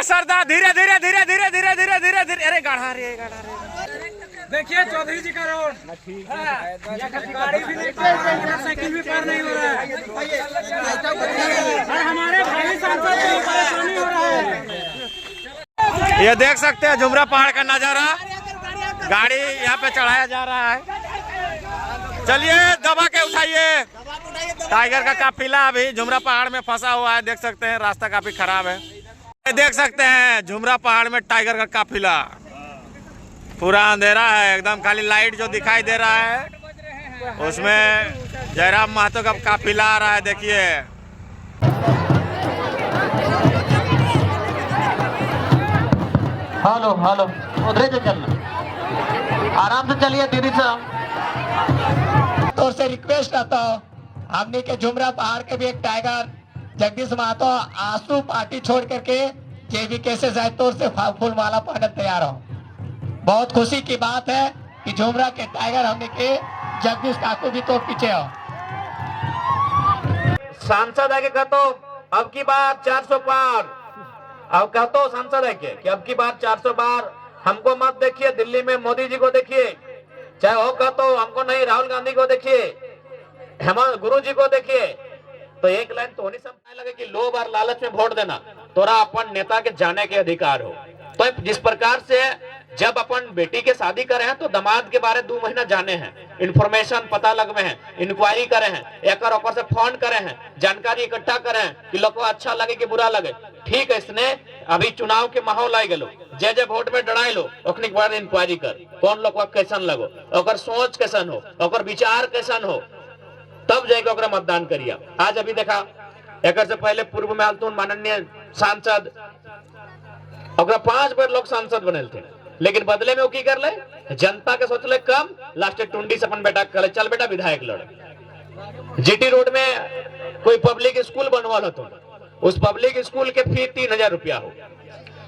सरदार धीरे धीरे धीरे धीरे धीरे धीरे धीरे धीरे। अरे गाढ़ा रे गाढ़ा रे। देखिए चौधरी जी का रोड, गाड़ी भी नहीं पार, मोटरसाइकिल भी पार नहीं हो रहा है और हमारे भाई सांसद को परेशानी हो रहा है। ये देख सकते हैं झुमरा पहाड़ का नजारा, गाड़ी यहाँ पे चढ़ाया जा रहा है। चलिए दबा के उठाइए। टाइगर का काफिला अभी झुमरा पहाड़ में फंसा हुआ है, देख सकते हैं रास्ता काफी खराब है। देख सकते हैं झुमरा पहाड़ में टाइगर का काफिला, पूरा अंधेरा है एकदम, खाली लाइट जो दिखाई दे रहा है उसमें जयराम महतो का काफिला आ रहा है। देखिए हेलो हेलो, उधर से चलना, आराम से चलिए दीदी साहब। तो से रिक्वेस्ट आता हूँ, हमने के झुमरा पहाड़ के भी एक टाइगर जगदीश महतो आंसू पार्टी छोड़ करके जेबीके से जैतून से फूल माला पहनने तैयार हो। बहुत खुशी की बात है कि झुमरा के टाइगर हमने के जगदीश काकू भी तो पीछे हो। सांसद है कि तो अब की बार 400 पार, अब कहतो सांसद है कि अब की बार 400 बार। हमको मत देखिए, दिल्ली में मोदी जी को देखिए, चाहे हो कहतो हमको नहीं, राहुल गांधी को देखिए, हेमंत गुरु जी को देखिए। तो एक लाइन तो नहीं समझने लगे कि लोभ और लालच में वोट देना, तोरा अपन नेता के जाने के अधिकार हो। तो जिस प्रकार से जब अपन बेटी के शादी करे हैं तो दामाद के बारे 2 महीना जाने हैं, इंफॉर्मेशन पता लगवे हैं, इंक्वायरी करे हैं, एक से फोन करे हैं, जानकारी इकट्ठा करे हैं कि लोग को अच्छा लगे कि बुरा लगे। ठीक है, इसने अभी चुनाव के माहौल आई गलो, जे वोट में डराई लो, ओखनी के बाद इंक्वायरी कर, कौन लोग कैसन लगो, ओकर सोच कैसन हो, ओकर विचार कैसन हो, तब जाके ओकरा मतदान करिए। आज अभी देखा, एक से पहले पूर्व में आलतून माननीय सांसद, ओकरा 5 बार लोग सांसद बनल थे, लेकिन बदले में वो की कर ले, जनता के सोच ले कम, लास्ट टुंडी से अपन बेटा कर, चल बेटा विधायक लड़। जीटी रोड में कोई पब्लिक स्कूल बनवाल तो उस पब्लिक स्कूल के फी 3000 रुपया हो।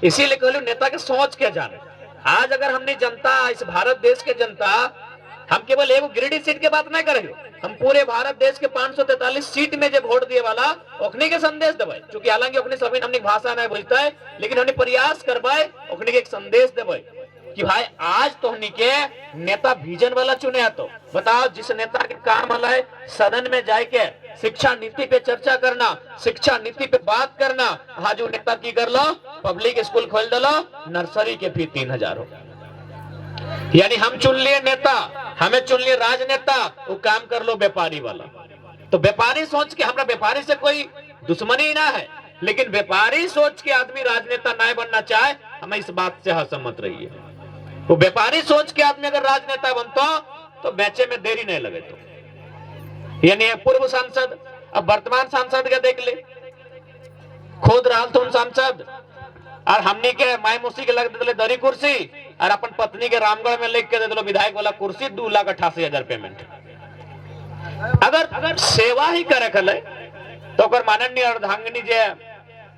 इसीलिए कहलू नेता के सोच के जाने। आज अगर हमने जनता, इस भारत देश के जनता, हम केवल एगो गिरिडीह सीट के बात नहीं करेंगे, हम पूरे भारत देश के 543 सीट में जब वोट दिए वाला ओखनी के संदेश देवे। चूंकि हालांकि ओखनी सभी हमने भाषा नहीं बोलता है, लेकिन हमने प्रयास करवाए ओखनी के एक संदेश देवे कि भाई आज तो हमने के नेता विजन वाला चुने है। तो बताओ, जिस नेता के काम वाला है सदन में जाके शिक्षा नीति पे चर्चा करना, शिक्षा नीति पे बात करना, आज वो नेता की कर लो, पब्लिक स्कूल खोल दो, नर्सरी के फी 3000 हो। यानी हम चुन लिए नेता, हमें चुन लिए राजनेता, वो काम कर लो व्यापारी वाला। तो व्यापारी सोच के, हमारा व्यापारी से कोई दुश्मनी ना है, लेकिन व्यापारी सोच के आदमी राजनेता नहीं बनना चाहे, हमें इस बात से असहमत रहिए। वो व्यापारी सोच के आदमी अगर राजनेता बनता तो बेचे में देरी नहीं लगे। तो यानी पूर्व सांसद, अब वर्तमान सांसद के देख ले, खुद राहुल तुम सांसद और हमनी के माई मुसी के लग दे दरी कुर्सी, और अपन पत्नी के रामगढ़ में लिख के दे दो विधायक वाला कुर्सी, 2,88,000 पेमेंट। अगर सेवा ही करे खले तो माननीय अर्धांगिनी जे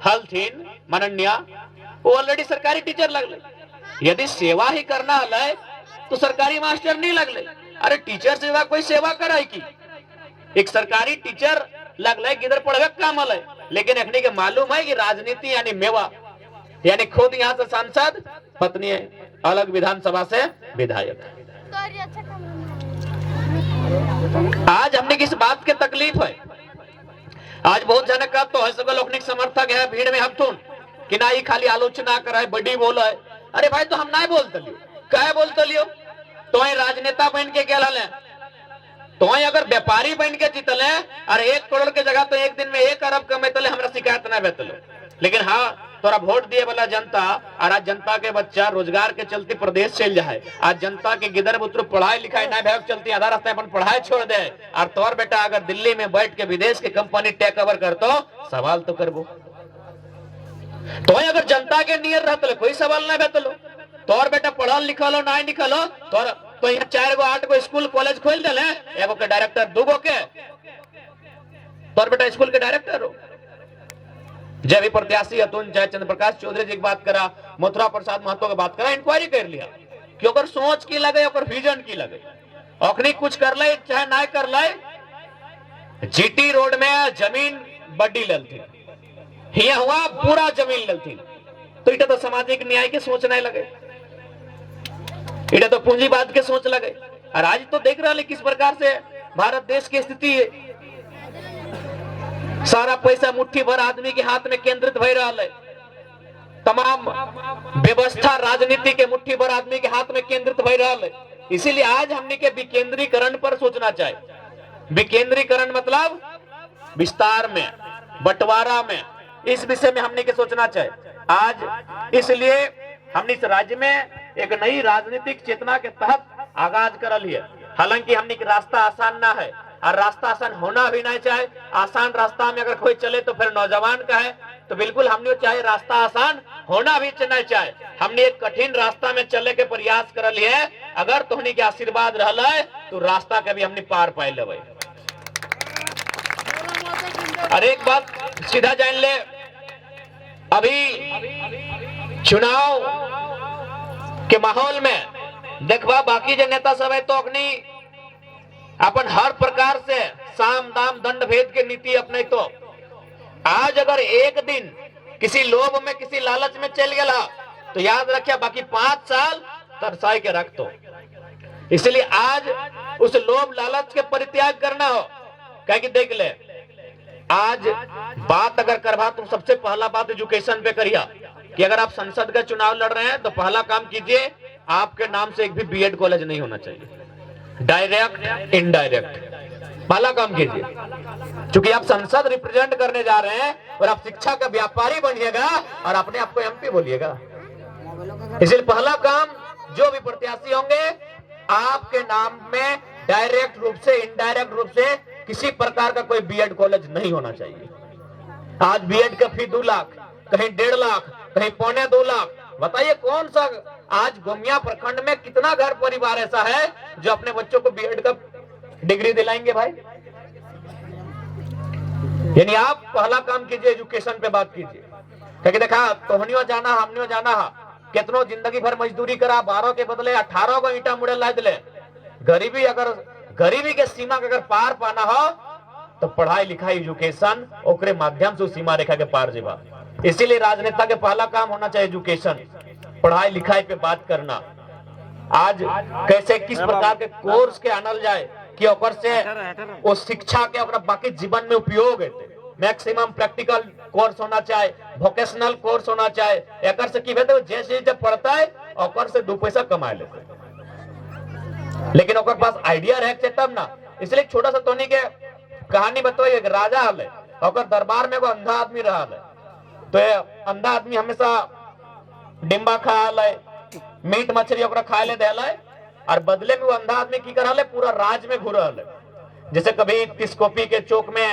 हल थीन माननीय, वो ऑलरेडी सरकारी टीचर लगले। यदि सेवा ही करना है तो सरकारी मास्टर नहीं लगले। अरे टीचर सेवा कोई सेवा कराई की, एक सरकारी टीचर लगले किधर पढ़वे काम है, लेकिन अखनी के मालूम है कि राजनीति यानी मेवा, यानी खुद यहाँ से सांसद, पत्नी अलग विधानसभा से विधायक। आज हमने किस बात के तकलीफ है, आज बहुत जन का तो है सब लोग समर्थक है भीड़ में, हम सुन कि ना ही खाली आलोचना करे, बड़ी बोला है। अरे भाई तो हम ना बोलते लियो, क्या बोलते लियो, तो राजनेता बन के क्या है, तो अगर व्यापारी बन के जीतले और 1 करोड़ के जगह तो एक दिन में 1 अरब कमेतले, हमरा शिकायत ना बेतलो। लेकिन हाँ, तोरा वोट दिए वाला जनता, और आज जनता के बच्चा रोजगार के चलते प्रदेश चल जाए, आज जनता के गिदर बुतरू पढ़ाई लिखाई ना भैया चलती, आधा रास्ते अपन पढ़ाई छोड़ दे, और तोर बेटा अगर दिल्ली में बैठ के विदेश की कंपनी टेक ओवर करतो, सवाल तो करबो। तो अगर जनता के नियर रहते कोई सवाल ना बेतलो, तोर बेटा पढ़ल लिखल हो ना लिखल हो, तो यहाँ 4 गो 8 गो स्कूल कॉलेज खोल दे, एगो के डायरेक्टर, 2 गो के, तोर बेटा स्कूल के डायरेक्टर हो। जब भी प्रत्याशी अतुल चाहे चंद्र प्रकाश चौधरी जी की बात करा, मथुरा प्रसाद महतो की बात करा, इंक्वायरी कर लिया कि ओकर सोच की लगे, ओकर विजन की लगे, अखनी कुछ कर ले चाहे ना कर ले। जीटी रोड में जमीन बड्डी ललती, हिया हुआ पूरा जमीन ललती, तो इटा तो सामाजिक न्याय के सोच नहीं लगे, इटा तो पूंजीवाद के सोच लगे। और आज तो देख रहा है किस प्रकार से भारत देश की स्थिति है। सारा पैसा मुट्ठी भर आदमी के हाथ में केंद्रित हो रहा है, तमाम व्यवस्था राजनीति के मुट्ठी भर आदमी के हाथ में केंद्रित हो रहा है। इसीलिए आज हमने के विकेंद्रीकरण पर सोचना चाहिए। विकेंद्रीकरण मतलब विस्तार में, बंटवारा में, इस विषय में हमने के सोचना चाहिए आज। इसलिए हमने इस राज्य में एक नई राजनीतिक चेतना के तहत आगाज कर लिया। हालांकि हमने के रास्ता आसान ना है और रास्ता आसान होना भी नहीं चाहिए। आसान रास्ता में अगर कोई चले तो फिर नौजवान का है, तो बिल्कुल हमने चाहे रास्ता आसान होना भी नहीं चाहिए। हमने एक कठिन रास्ता में चले के प्रयास कर लिए। अगर तोहनी के आशीर्वाद रहला है तो रास्ता के भी हमने पार पाए लेवे। और एक बात सीधा जान ले, अभी चुनाव के माहौल में देखवा बाकी जो नेता सब है तो अपनी अपन हर प्रकार से साम दाम दंड भेद के नीति अपने। तो आज अगर एक दिन किसी लोभ में, किसी लालच में चल गया तो याद रखिए बाकी 5 साल तरसाई के रख दो। इसलिए आज उस लोभ लालच के परित्याग करना हो। क्या कि देख ले, आज बात अगर करवा तो सबसे पहला बात एजुकेशन पे करिए कि अगर आप संसद का चुनाव लड़ रहे हैं तो पहला काम कीजिए, आपके नाम से एक भी बीएड कॉलेज नहीं होना चाहिए, डायरेक्ट इनडायरेक्ट पहला काम कीजिए। क्योंकि आप संसद रिप्रेजेंट करने जा रहे हैं और आप शिक्षा का व्यापारी बनिएगा और अपने आप को एमपी बोलिएगा। इसलिए पहला काम, जो भी प्रत्याशी होंगे आपके नाम में डायरेक्ट रूप से, इनडायरेक्ट रूप से किसी प्रकार का कोई बीएड कॉलेज नहीं होना चाहिए। आज बीएड का फी 2 लाख, कहीं 1.5 लाख, कहीं 1.25 लाख। बताइए कौन सा आज गोमिया प्रखंड में कितना घर परिवार ऐसा है जो अपने बच्चों को बीएड का डिग्री दिलाएंगे भाई? यानी आप पहला काम कीजिए, एजुकेशन पे बात कीजिए। क्योंकि देखा तोहनियो जाना, हमनियो जाना, कितनों जिंदगी भर मजदूरी करा, 12 के बदले 18 को ईटा मुड़े ला दिले। गरीबी, अगर गरीबी के सीमा के अगर पार पाना हो तो पढ़ाई लिखाई एजुकेशन ओकरे माध्यम से सीमा रेखा के पार जीवा। इसीलिए राजनेता के पहला काम होना चाहिए एजुकेशन, पढ़ाई लिखाई पे बात करना। आज कैसे किस प्रकार के कोर्स के आनल जाए कि ओकर से वो शिक्षा के ओकरा बाकी जीवन में उपयोग है। मैक्सिमम प्रैक्टिकल कोर्स होना चाहिए, वोकेशनल कोर्स होना चाहिए। एकर से की भेद जैसे जब पढ़ता है ओकर से 2 पैसा कमा लेते, लेकिन ओकर पास आइडिया रहे तब ना। इसलिए छोटा सा तोनी के कहानी बताओ। एक राजा हले, ओकर दरबार में एगो अंधा आदमी रहा है। तो अंधा आदमी हमेशा डिम्बा खाया है, मीट मछली ओकरा खाए ले देला है, और बदले में वो अंधा आदमी की करल है, पूरा राज में घूर रहा है। जैसे कभी तिस्कोपी के चौक में,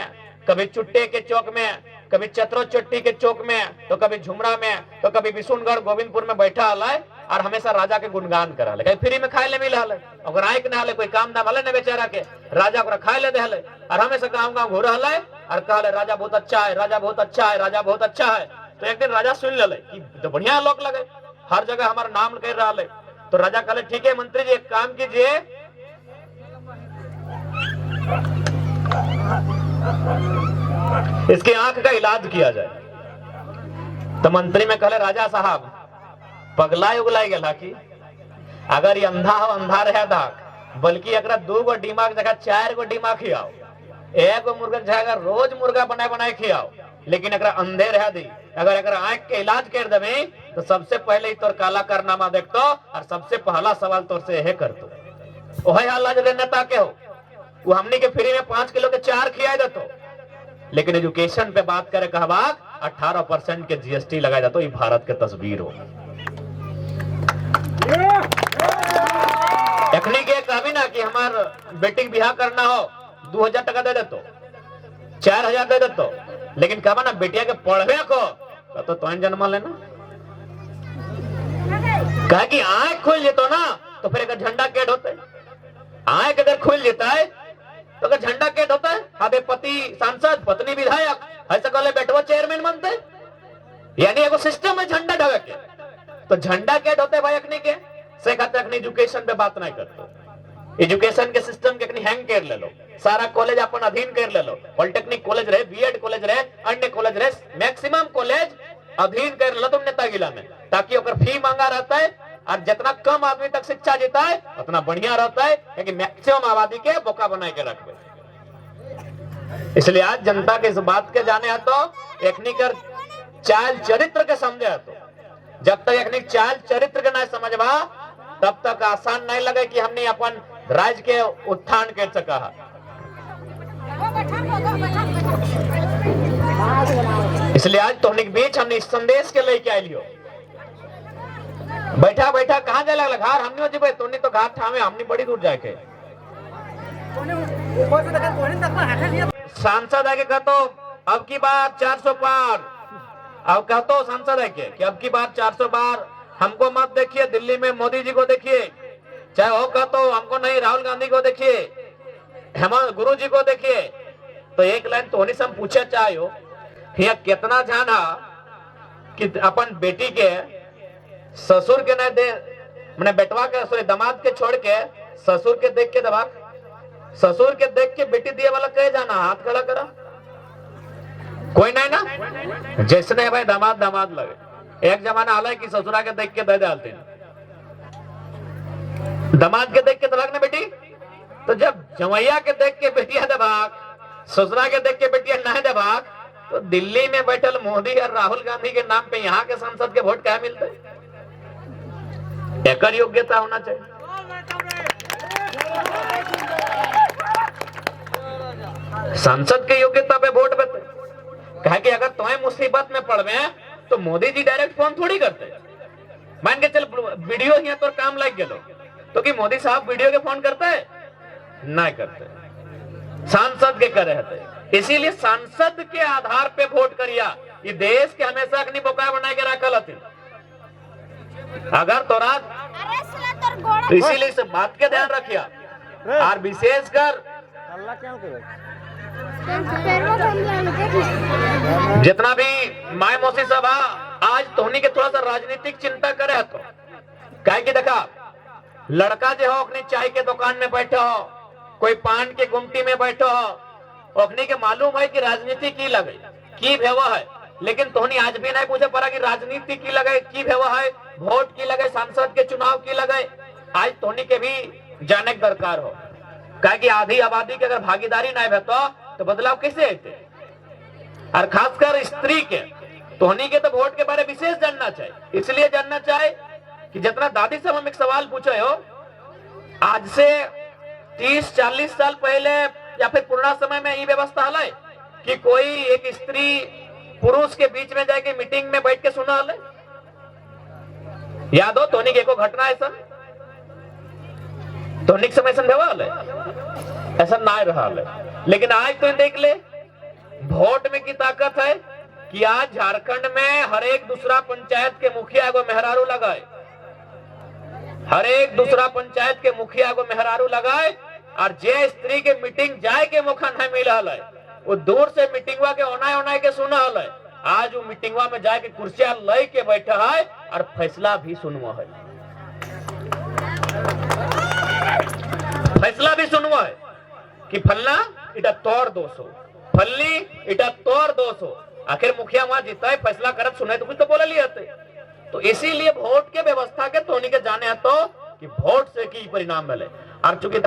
कभी चुट्टे के चौक में, कभी चतरो चट्टी के चौक में, तो कभी झुमरा में, तो कभी विशुनगढ़ गोविंदपुर में बैठा हला है और हमेशा राजा के गुणगान करा ले। कहीं फ्री में खाए ले मिल हले, अगर आंख ना हले, कोई काम दाम हले न बेचारा के, राजा को खाए ले दे हले और हमेशा गाँव गाँव घूर हला है और कहले राजा बहुत अच्छा है, राजा बहुत अच्छा है, राजा बहुत अच्छा है। तो एक दिन राजा सुन ले कि तो बढ़िया लोग लगे, हर जगह हमारा नाम कह रहा है। तो राजा कहले ठीक है मंत्री जी, एक काम कीजिए, इसके आंख का इलाज किया जाए। तो मंत्री में कहले राजा साहब पगलाय उगलाई गया कि अगर ये अंधा हो अंधा रहे दाक, बल्कि अगर 2 गो दिमाग जगह 4 गो दिमाग खियाओ, 1 गो मुर्गा जगह रोज मुर्गा बनाए बनाए खियाओ, लेकिन अगर अंधे रह दी, अगर आंख के इलाज कर देवे तो सबसे पहले ही तोर काला कारनामा देखतो और सबसे पहला सवाल तोर से यह करतो। ओहे इलाज नेता के हो, वो हमनी के फ्री में 5 किलो के 4 खिया देतो। लेकिन एजुकेशन पे बात करे कहवा 18% के जीएसटी लगाया जाता। ये भारत के तस्वीर हो। एखनी के कहबी ना कि हमार बेटी के बिहार करना हो 2000 टका दे देतो, 4000 दे देतो, लेकिन कहबा ना बेटिया के पढ़वे को तो तुम जन्म लेना। कहे कि आंख खुल जेतो ना तो फिर एक झंडा केट होते। आंख अगर खुल जेता है तो अगर झंडा केट होता है, अबे पति सांसद, पत्नी विधायक, ऐसा कहले बेटवा चेयरमैन बनते, यानी एगो सिस्टम है झंडा ढगे के। तो झंडा केट होते भाई अखनी के से कहते अखनी एजुकेशन पे बात नहीं करते। एजुकेशन के सिस्टम के अखनी हैंग कर ले लो, सारा कॉलेज अपन अधीन कर ले लो। पॉलिटेक्निक कॉलेज रहे, बीएड कॉलेज रहे, अन्य कॉलेज रहे, मैक्सिमम कॉलेज अधीन कर लो तुम नेतागिला में, ताकि ओकर फी महंगा रहता है और जितना कम आदमी तक शिक्षा देता है उतना बढ़िया रहता है, क्योंकि मैक्सिमम आबादी के बोका बना के रखबे। इसलिए आज जनता के इस बात के जाने है तो एकनी कर चाल चरित्र के समझे है, तो जब तक एकनी चाल चरित्र के नहीं समझबा तब तक आसान नहीं लगे कि हमने अपन राज्य के उत्थान कर सका है। इसलिए आज तोहनी के बीच हमने इस संदेश के लेके आई लियो। बैठा बैठा कहाँ जाए लगल घर हमने जी भाई तोहनी तो घाट ठामे हमने बड़ी दूर जाके सांसद आके कहतो अब की बार 400 पार, अब कहतो सांसद है कि अब की बार 400 पार हमको मत देखिए, दिल्ली में मोदी जी को देखिए, चाहे वो कहतो हमको नहीं राहुल गांधी को देखिए, हेमंत गुरु जी को देखिए। तो एक लाइन तोहनी से हम पूछे चाहो यहाँ कितना जाना कि अपन बेटी के ससुर के नहीं दे, मैंने बेटवा के सॉरी दामाद के छोड़ के ससुर के देख के दबा, ससुर के देख के बेटी दिए वाला कहे जाना हाथ खड़ा करा, कोई नहीं ना। जैसे नहीं भाई दामाद दामाद लगे, एक जमाना आला है कि ससुरा के देख के दे डालते हैं, दामाद के देख के दबाक ना बेटी। तो जब जमैया के देख के बेटिया दबाक, ससुरा के देख के बेटिया नहीं दबाक, तो दिल्ली में बैठल मोदी और राहुल गांधी के नाम पे यहाँ के सांसद के वोट क्या मिलते? एक योग्यता होना चाहिए। सांसद के योग्यता पे वोट देते, कहे कि अगर तुम्हें मुसीबत में पड़वे तो मोदी जी डायरेक्ट फोन थोड़ी करते। मान के चल वीडियो यहाँ तो काम लग गया तो कि मोदी साहब वीडियो के फोन करते है नहीं करते, सांसद के करे रहते। इसीलिए सांसद के आधार पे वोट करिया। ये देश के हमेशा अपनी बोका बना के रखल हथिन। अगर तोरा इसीलिए इस बात के ध्यान रखिया और विशेषकर जितना भी माय मौसी सभा आज तोहनी के थोड़ा सा राजनीतिक चिंता करे तो कहे कि देखा लड़का जो हो अपनी चाय के दुकान में बैठे हो, कोई पान के गुमटी में बैठो हो, अपने के मालूम है कि राजनीति की लगे की भेवा है, लेकिन तोहनी आज भी नहीं पूछे पड़ा कि राजनीति की लगे की भेवा है, वोट की लगे, सांसद के चुनाव की लगे। आज तोहनी के भी जाने के दरकार हो, कहे कि आधी आबादी के अगर भागीदारी नहीं भेतो तो बदलाव कैसे आते, और खासकर स्त्री के तोहनी के तो वोट के बारे में विशेष जानना चाहिए। इसलिए जानना चाहिए कि जितना दादी से हम एक सवाल पूछे हो, आज से 30-40 साल पहले या फिर पुराना समय में ये व्यवस्था है कि कोई एक स्त्री पुरुष के बीच में जाके मीटिंग में बैठ के सुना है? याद हो तोहनी के एको घटना ऐसा तोहनी के समय ऐसा ना रहा है। लेकिन आज तो देख ले वोट में की ताकत है कि आज झारखंड में हर एक दूसरा पंचायत के मुखिया को मेहरारू लगाए, हर एक दूसरा पंचायत के मुखिया को मेहरारू लगाए, और जे स्त्री के मीटिंग जाए के मौका नहीं मिला है वो दूर से मीटिंगवा के ओनाए के सुना है। आज वो मीटिंगवा में जाके कुर्सियां लय के बैठा है और फैसला भी सुनवा है, फैसला भी सुनवा है कि फलना इटा तोड़ 200, फलनी इटा तोड़ 200। आखिर मुखिया वहां जीता है, फैसला करत सुने तो कुछ तो बोले लिए थे। तो इसीलिए वोट के व्यवस्था के तोहनी के जाने तो कि वोट से की परिणाम मिले। और चूंकि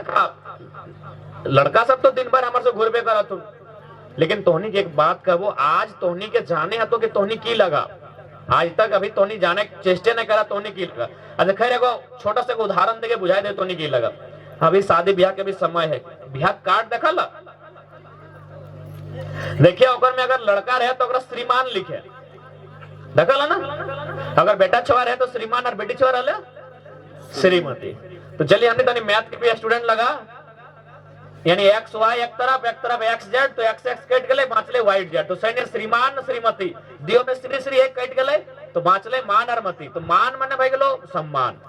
लड़का सब तो दिन भर हमारे से घूरबे करा तुम, लेकिन तोहनी की एक बात कहबो, आज तोहनी के जाने हतो कि तोहनी की लगा, आज तक अभी तोहनी जाने चेष्टे नहीं करा तोहनी की लगा। अच्छा खैर एगो छोटा सा उदाहरण देके बुझाई दे तोहनी की लगा। अभी शादी ब्याह के भी समय है, ब्याह कार्ड देखा ला देखिए ओकर में अगर लड़का रहे तो ओकरा श्रीमान लिखे देखा ना, अगर बेटा छुआ रहे तो श्रीमान और बेटी छुआ रहे श्रीमती। तो चलिए हमने तनी मैथ के भी स्टूडेंट लगा, यानी एक्स वाई एक तरफ एक्स जेड, तो एक्स एक्स कट गए बाँचले वाइट जेड, तो सैन्य श्रीमान श्रीमती दियो में श्री श्री एक कट गए तो बाँचले मान और मती। तो मान माने भाई गलो सम्मान,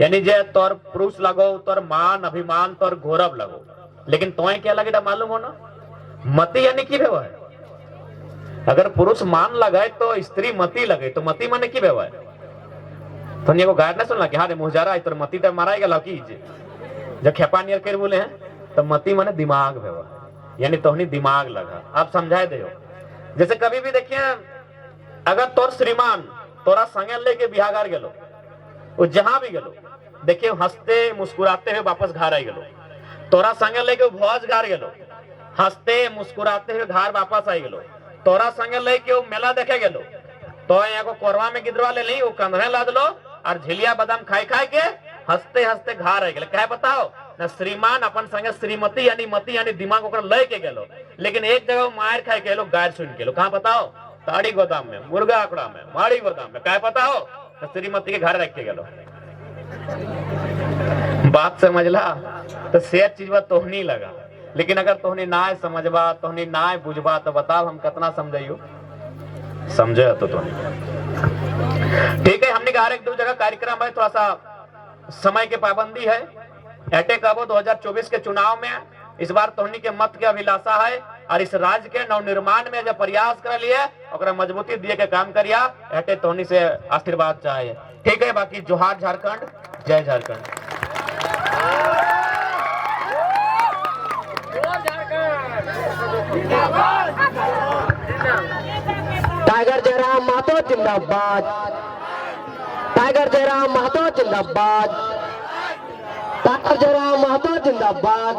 यानी जे तोर पुरुष लगो तोर मान अभिमान तोर गौरव लगो। लेकिन तुम्हें क्या लगे मालूम हो ना, मती यानी की भेवा है। अगर पुरुष मान लगाए तो स्त्री मती लगे, तो मती माने की भेवा है। तो ये गायब नहीं सुनला कि हाँ रे मुहजारा है तो मती तो मारा गया की जब खेपा नियर कर बोले हैं तो मती माने दिमाग भेवा, यानी तोहनी दिमाग लगा। आप समझाए दे, जैसे कभी भी देखिए अगर तोर श्रीमान तोरा संगे लेके बिहागार गेलो, वो जहां भी गेलो देखिए हंसते मुस्कुराते हुए वापस घर आ गेलो। तोरा संगे लेके भोज घर गेलो, हंसते मुस्कुराते हुए घर वापस आई गेलो। तोरा संगे लेके वो मेला देखे गेलो, तो यहाँ को कोरवा में गिदवा ले ली, वो कंधे लाद लो और झिलिया बादाम खाई खाई के हंसते हंसते घर आ गेले। क्या बताओ ना, श्रीमान अपन संगे श्रीमती यानी मती यानी दिमाग ओकर ले के गेलो, लेकिन एक जगह मार खाए के लो, गाय सुन के लो। कहाँ बताओ, ताड़ी गोदाम में, मुर्गा आकड़ा में, माड़ी गोदाम में। क्या बताओ, श्रीमती के घर रख के गेलो। बात समझला तो शेयर चीज तोहनी लगा, लेकिन अगर तोहनी ना समझबा, तोहनी ना बुझबा, तो बताओ हम कितना समझियो। समझे तो तोहनी ठीक है। हमने कहा एक दो जगह कार्यक्रम है, थोड़ा सा समय की पाबंदी है। एटे कबो 2024 के चुनाव में इस बार तोहनी के मत के अभिलाषा है, और इस राज्य के नवनिर्माण में जब प्रयास कर लिए और मजबूती दिए के काम करिया। एटे तोहनी से आशीर्वाद चाहिए, ठीक है। बाकी जोहार झारखंड, जय झारखंड। टाइगर जयराम महतो जिंदाबाद, टाइगर जयराम महतो जिंदाबाद, टाइगर जयराम महतो जिंदाबाद।